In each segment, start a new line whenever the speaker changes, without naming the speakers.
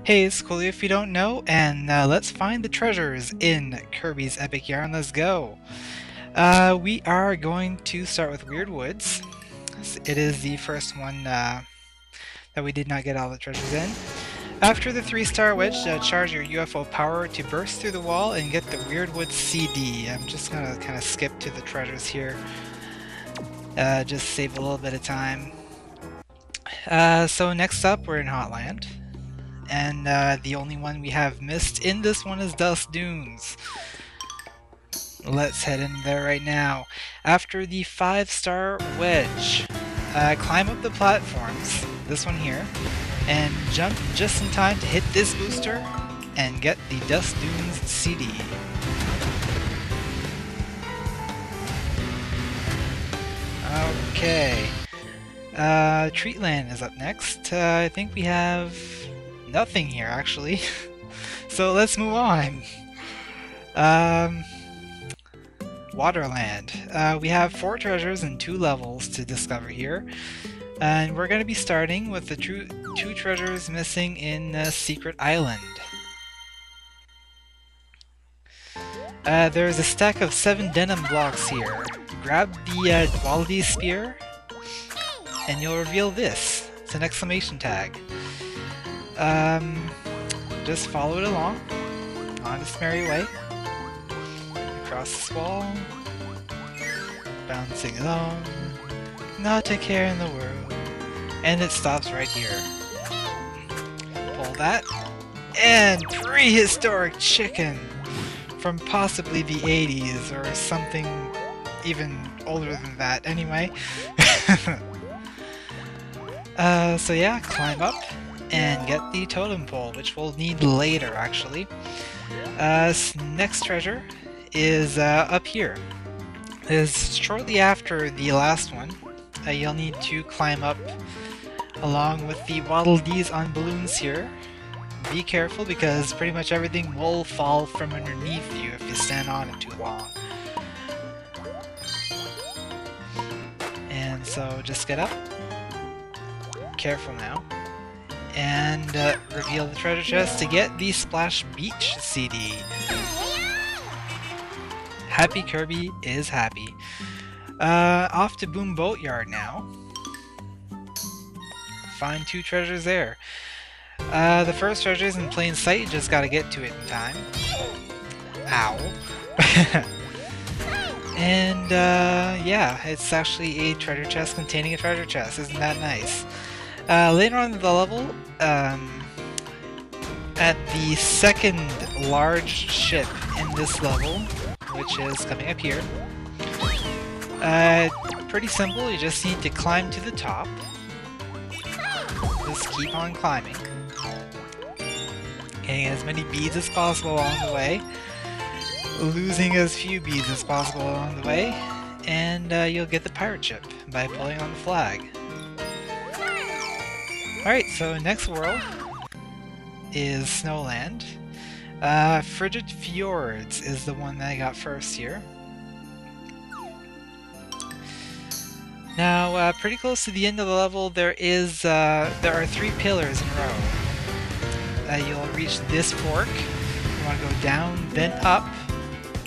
Hey, it's Coolio if you don't know, and let's find the treasures in Kirby's Epic Yarn. Let's go! We are going to start with Weird Woods. It is the first one that we did not get all the treasures in. After the 3-star wedge, charge your UFO power to burst through the wall and get the Weird Woods CD. I'm just gonna kind of skip to the treasures here. Just save a little bit of time. So next up, we're in Hotland. And the only one we have missed in this one is Dust Dunes. Let's head in there right now. After the 5-star wedge, climb up the platforms, this one here, and jump just in time to hit this booster and get the Dust Dunes CD. Okay. Treatland is up next. I think we have nothing here actually. So let's move on. Waterland. We have 4 treasures and 2 levels to discover here. And we're going to be starting with the 2 treasures missing in Secret Island. There's a stack of 7 denim blocks here. Grab the Wallaby spear and you'll reveal this. It's an exclamation tag. Just follow it along on its merry way. Across this wall, bouncing along, not a care in the world, and it stops right here. Pull that, and prehistoric chicken from possibly the 80s or something even older than that. Anyway, so yeah, climb up and get the totem pole, which we'll need later actually. Next treasure is up here. Is shortly after the last one. You'll need to climb up along with the Waddle Dees on balloons here. Be careful because pretty much everything will fall from underneath you if you stand on it too long. And so just get up. Careful now. And reveal the treasure chest to get the Splash Beach CD. Happy Kirby is happy. Off to Boom Boatyard now. Find 2 treasures there. The first treasure is in plain sight, you just gotta get to it in time. Ow. And yeah, it's actually a treasure chest containing a treasure chest. Isn't that nice? Later on in the level, at the second large ship in this level, which is coming up here, pretty simple, you just need to climb to the top. Just keep on climbing. Getting as many beads as possible along the way. Losing as few beads as possible along the way. And you'll get the pirate ship by pulling on the flag. Alright, so next world is Snowland. Frigid Fjords is the one that I got first here. Now, pretty close to the end of the level, there are 3 pillars in a row. You'll reach this fork. You want to go down, then up,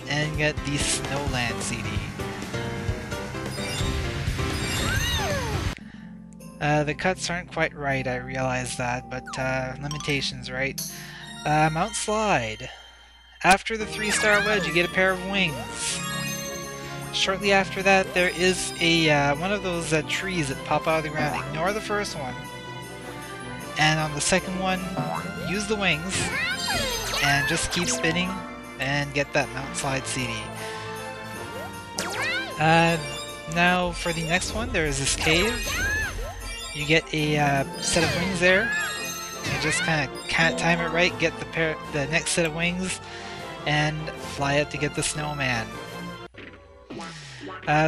and get the Snowland CD. The cuts aren't quite right, I realize that, but limitations, right? Mount Slide. After the 3-star wedge, you get a pair of wings. Shortly after that, there is a one of those trees that pop out of the ground. Ignore the first one. And on the second one, use the wings and just keep spinning and get that Mount Slide CD. Now for the next one, there is this cave. You get a set of wings there. You just kind of can't time it right, get the next set of wings, and fly up to get the snowman.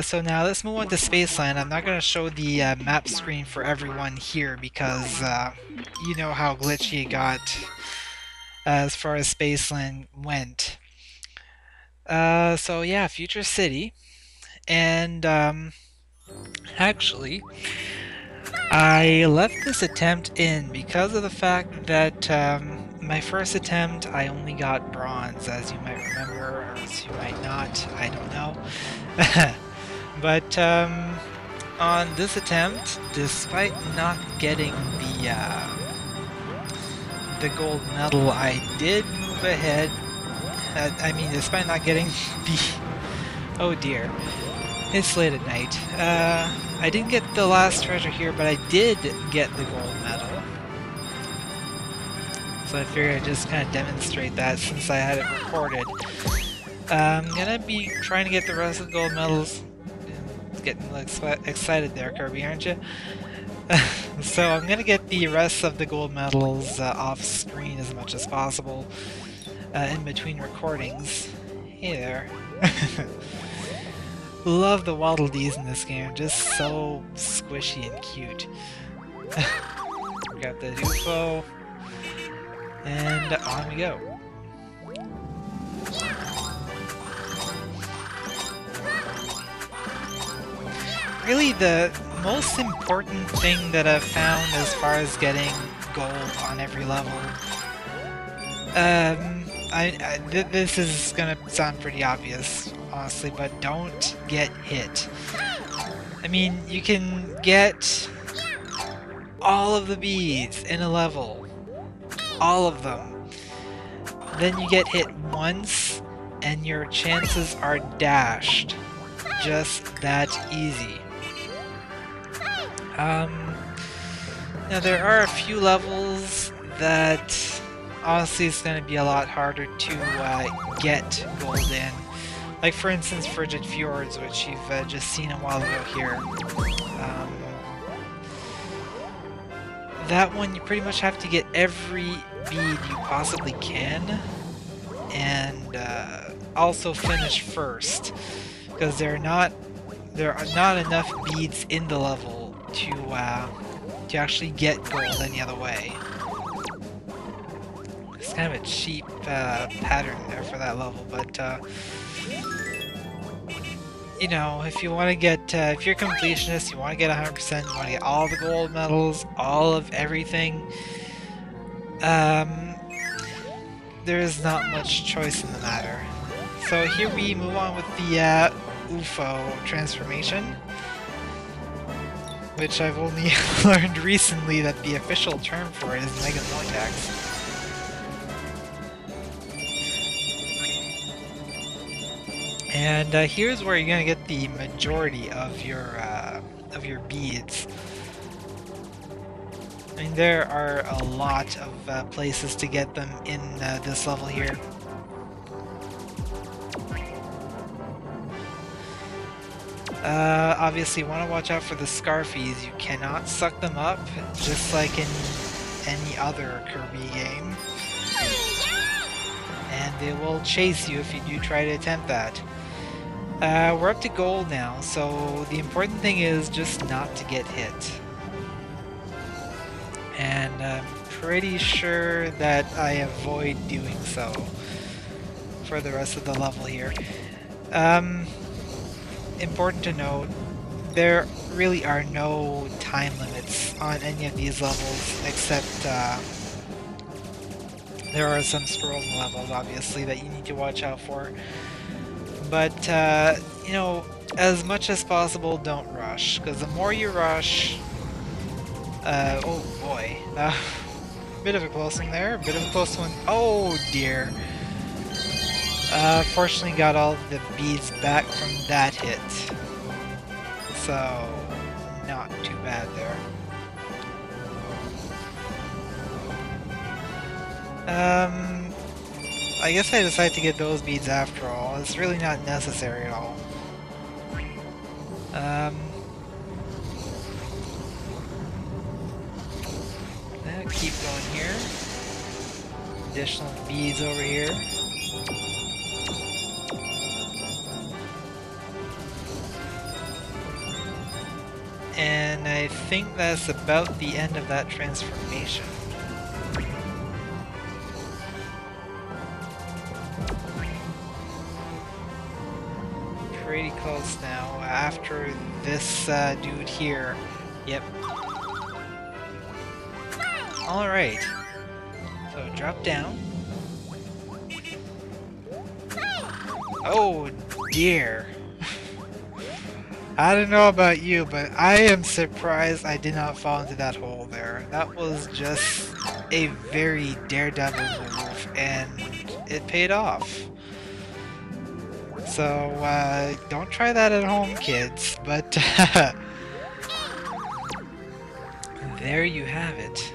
So now let's move on to Spaceland. I'm not going to show the map screen for everyone here because you know how glitchy it got as far as Spaceland went. So yeah, Future City. And actually, I left this attempt in because of the fact that my first attempt, I only got bronze, as you might remember, or as you might not, I don't know. But on this attempt, despite not getting the gold medal, I did move ahead. I mean, despite not getting the... Oh dear. It's late at night. I didn't get the last treasure here, but I did get the gold medal. So I figured I'd just kind of demonstrate that since I had it recorded. I'm gonna be trying to get the rest of the gold medals. Getting excited there, Kirby, aren't you? So I'm gonna get the rest of the gold medals off screen as much as possible in between recordings. Hey there. Love the Waddle Dees in this game, just so squishy and cute. We got the UFO, and on we go. Really, the most important thing that I've found as far as getting gold on every level, this is gonna sound pretty obvious, honestly, but don't get hit. I mean, you can get all of the beads in a level, all of them. Then you get hit once, and your chances are dashed. Just that easy. Now there are a few levels that honestly it's going to be a lot harder to get gold in. Like for instance Frigid Fjords, which you've just seen a while ago here. That one you pretty much have to get every bead you possibly can, and also finish first, because there are not enough beads in the level to actually get gold any other way. It's kind of a cheap pattern there for that level, but you know, if you want to get, if you're a completionist, you want to get 100%, you want to get all the gold medals, all of everything, there is not much choice in the matter. So here we move on with the UFO transformation, which I've only learned recently that the official term for it is Mega Vortex. And here's where you're gonna get the majority of your beads. I mean, there are a lot of places to get them in this level here. Obviously you want to watch out for the Scarfies. You cannot suck them up, just like in any other Kirby game. And they will chase you if you do try to attempt that. We're up to gold now, so the important thing is just not to get hit. And I'm pretty sure that I avoid doing so for the rest of the level here. Important to note, there really are no time limits on any of these levels, except there are some squirrels in the levels, obviously, that you need to watch out for. But, you know, as much as possible, don't rush, because the more you rush... oh boy. Bit of a close one there, bit of a close one. Oh dear. Fortunately got all the beads back from that hit. So, not too bad there. I guess I decided to get those beads after all. It's really not necessary at all. Keep going here. Additional beads over here. And I think that's about the end of that transformation. Pretty close now, after this dude here. Yep. Alright. So drop down. Oh dear. I don't know about you, but I am surprised I did not fall into that hole there. That was just a very daredevil move, and it paid off. So, don't try that at home, kids, but there you have it.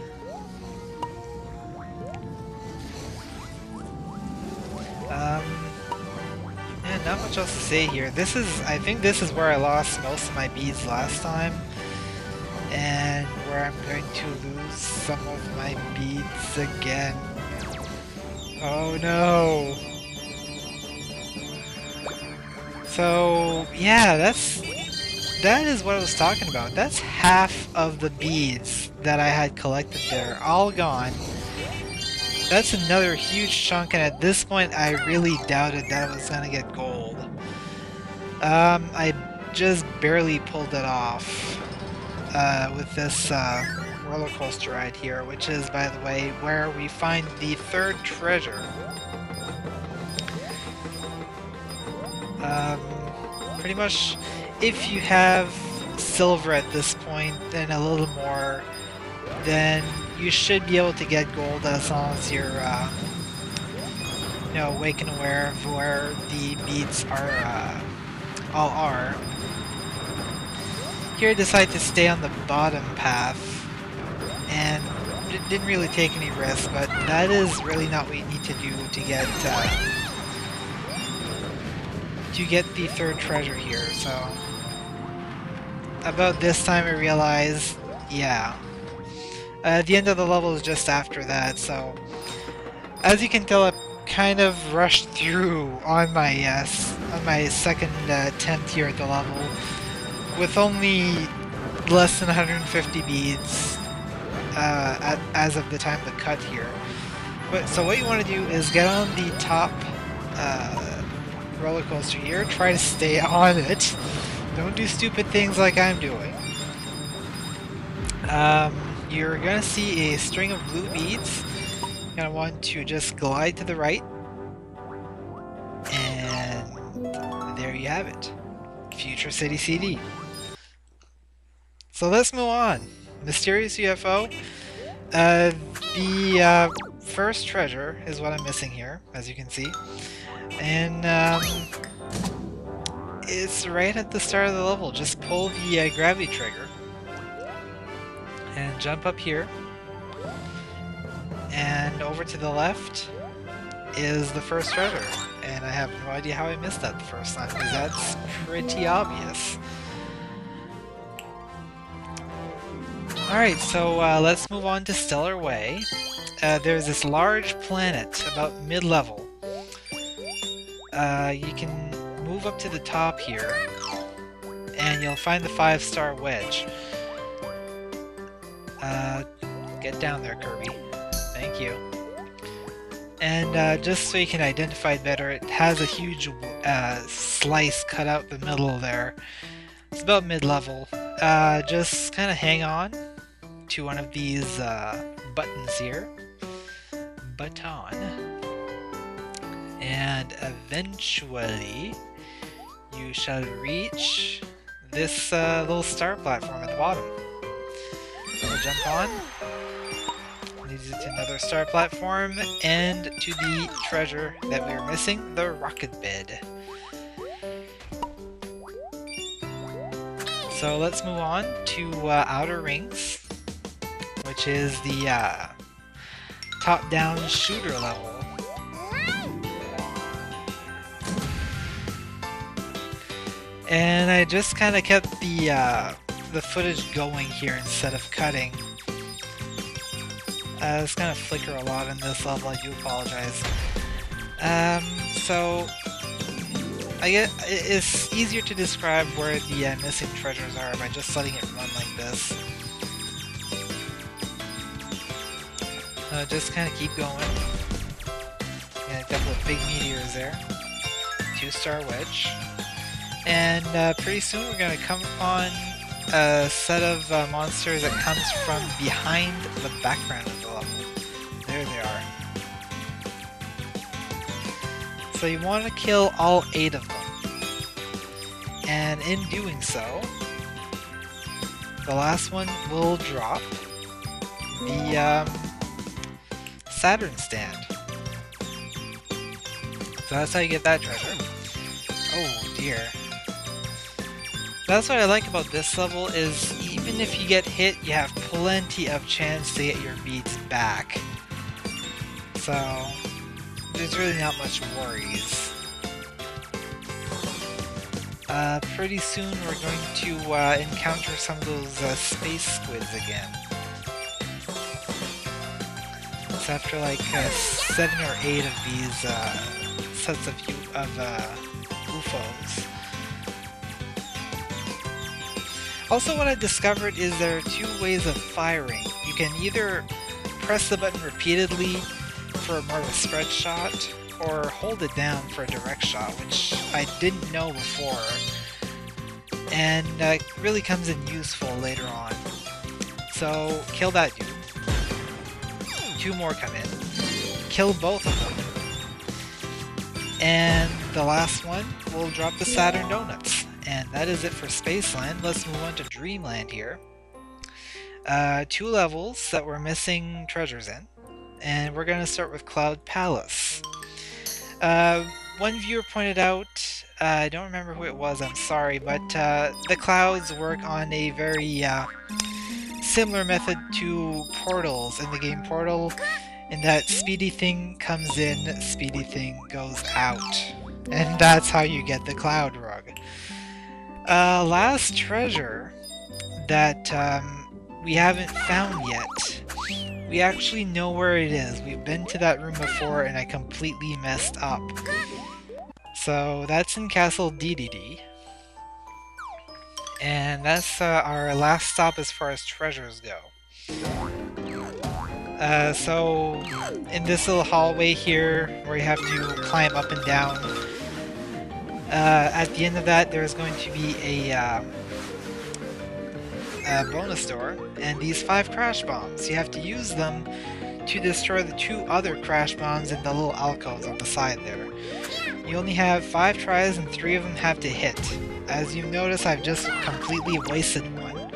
Yeah, not much else to say here. I think this is where I lost most of my beads last time, and where I'm going to lose some of my beads again. Oh no! So, yeah, that is what I was talking about. That's half of the beads that I had collected there, all gone. That's another huge chunk, and at this point I really doubted that I was gonna get gold. I just barely pulled it off with this roller coaster ride here, which is, by the way, where we find the third treasure. Pretty much, if you have silver at this point and a little more, then you should be able to get gold as long as you're, you know, awake and aware of where the beads all are. Here I decided to stay on the bottom path, and didn't really take any risks, but that is really not what you need to do to get the third treasure here. So about this time I realized, yeah, the end of the level is just after that. So as you can tell, I kind of rushed through on my second attempt here at the level with only less than 150 beads as of the time of the cut here. But so what you want to do is get on the top roller coaster here, try to stay on it. Don't do stupid things like I'm doing. You're gonna see a string of blue beads. You're gonna want to just glide to the right, and there you have it. Future City CD. So let's move on. Mysterious UFO. The first treasure is what I'm missing here, as you can see. And it's right at the start of the level. Just pull the gravity trigger and jump up here. And over to the left is the first treasure. And I have no idea how I missed that the first time, because that's pretty obvious. Alright, so let's move on to Stellar Way. There's this large planet about mid-level. You can move up to the top here, and you'll find the 5-star wedge. Get down there, Kirby. Thank you. And just so you can identify it better, it has a huge slice cut out the middle there. It's about mid-level. Just kind of hang on to one of these buttons here. Button. And eventually you shall reach this little star platform at the bottom. So jump on. Leads you to another star platform and to the treasure that we were missing, the rocket bed. So let's move on to Outer Rings, which is the top-down shooter level. And I just kind of kept the footage going here instead of cutting. It's kind of flicker a lot in this level, I do apologize. So I guess it's easier to describe where the missing treasures are by just letting it run like this. Just kind of keep going. And a couple of big meteors there. 2-star wedge. And pretty soon we're going to come upon a set of monsters that comes from behind the background of the level. There they are. So you want to kill all 8 of them. And in doing so, the last one will drop the Saturn stand. So that's how you get that treasure. Oh dear. That's what I like about this level is even if you get hit, you have plenty of chance to get your beads back. So there's really not much worries. Pretty soon we're going to encounter some of those space squids again. So after like 7 or 8 of these sets of UFOs. Also, what I discovered is there are 2 ways of firing. You can either press the button repeatedly for more of a spread shot, or hold it down for a direct shot, which I didn't know before, and really comes in useful later on. So, kill that dude. 2 more come in. Kill both of them. And the last one will drop the Saturn Donuts. And that is it for Spaceland. Let's move on to Dreamland here. 2 levels that we're missing treasures in. And we're going to start with Cloud Palace. One viewer pointed out, I don't remember who it was, I'm sorry, but the clouds work on a very similar method to portals in the game Portal, in that speedy thing comes in, speedy thing goes out. And that's how you get the cloud rug. Last treasure that we haven't found yet. We actually know where it is. We've been to that room before and I completely messed up. So that's in Castle DDD. And that's our last stop as far as treasures go. So in this little hallway here where you have to climb up and down, at the end of that there's going to be a bonus door, and these 5 crash bombs. You have to use them to destroy the 2 other crash bombs in the little alcoves on the side there. You only have 5 tries and 3 of them have to hit. As you notice, I've just completely wasted one.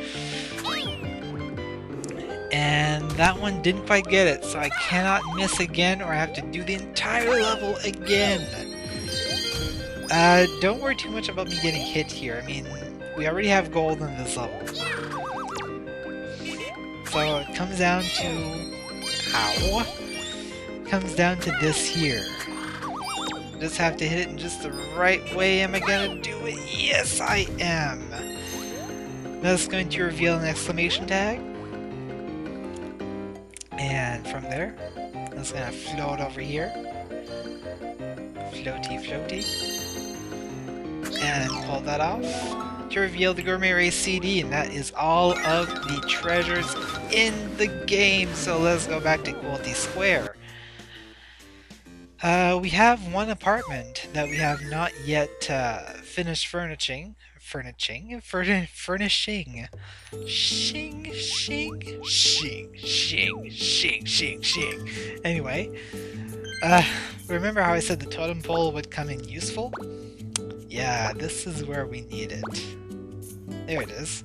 And that one didn't quite get it, so I cannot miss again or I have to do the entire level again. Don't worry too much about me getting hit here. I mean, we already have gold in this level. So it comes down to... Ow! It comes down to this here. Just have to hit it in just the right way. Am I gonna do it? Yes, I am! That's going to reveal an exclamation tag. And from there, that's gonna float over here. Floaty, floaty. And pull that off to reveal the Gourmet Race CD, and that is all of the treasures in the game. So let's go back to Quilty Square. We have one apartment that we have not yet finished furnishing. Shing, shing, shing, shing, shing, shing, shing. Anyway, remember how I said the totem pole would come in useful? Yeah, this is where we need it. There it is.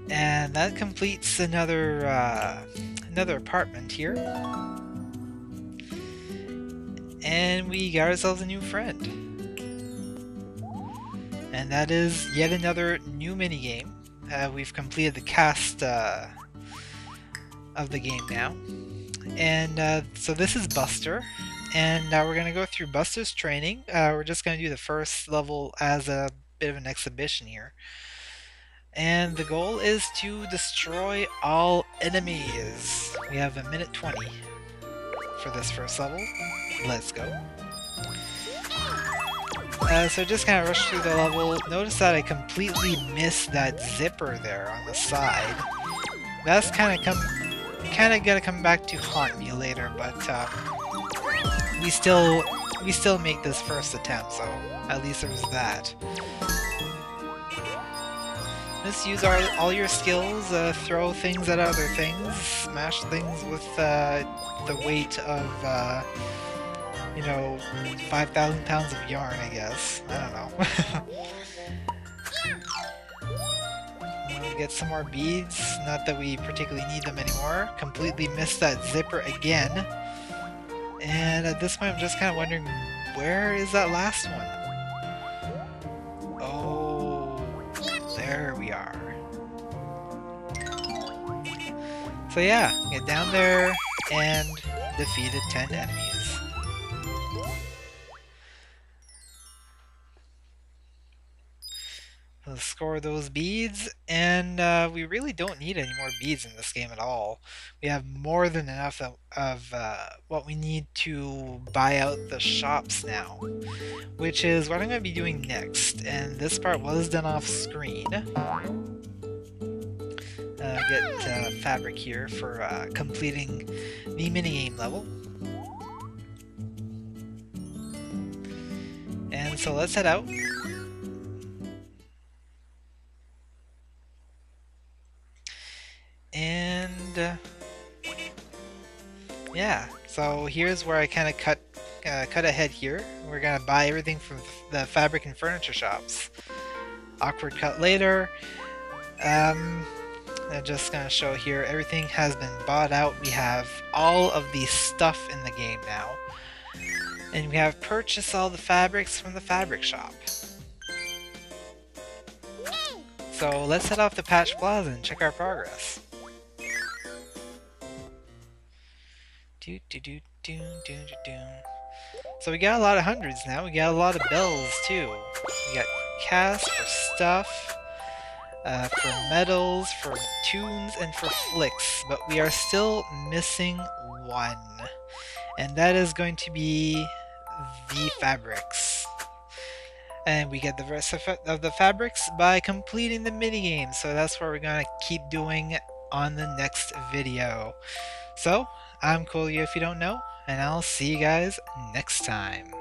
And that completes another apartment here. And we got ourselves a new friend. And that is yet another new minigame. We've completed the cast of the game now. And so this is Buster. And we're going to go through Buster's training. We're just going to do the first level as a bit of an exhibition here. And the goal is to destroy all enemies. We have 1:20 for this first level. Let's go. So just kind of rush through the level. Notice that I completely missed that zipper there on the side. That's kind of gonna come back to haunt me later, but we still make this first attempt, so at least there's that. Just use all your skills, throw things at other things, smash things with the weight of, you know, 5,000 pounds of yarn, I guess. I don't know. We'll get some more beads, not that we particularly need them anymore. Completely missed that zipper again. And at this point I'm just kind of wondering, where is that last one? Oh, there we are. So yeah, get down there and defeated 10 enemies. Let's score those beads, and we really don't need any more beads in this game at all. We have more than enough of what we need to buy out the shops now, which is what I'm going to be doing next. And this part was done off screen. Get fabric here for completing the minigame level. And so let's head out. And yeah, so here's where I kind of cut ahead here. We're gonna buy everything from the fabric and furniture shops. Awkward cut later. I'm just gonna show here, everything has been bought out. We have all of the stuff in the game now. And we have purchased all the fabrics from the fabric shop. So let's head off to Patch Plaza and check our progress. So we got a lot of hundreds now. We got a lot of bells too. We got casts for stuff, for medals, for tunes, and for flicks. But we are still missing one. And that is going to be the fabrics. And we get the rest of the fabrics by completing the minigame. So that's what we're going to keep doing on the next video. So, I'm Coolio if you don't know, and I'll see you guys next time.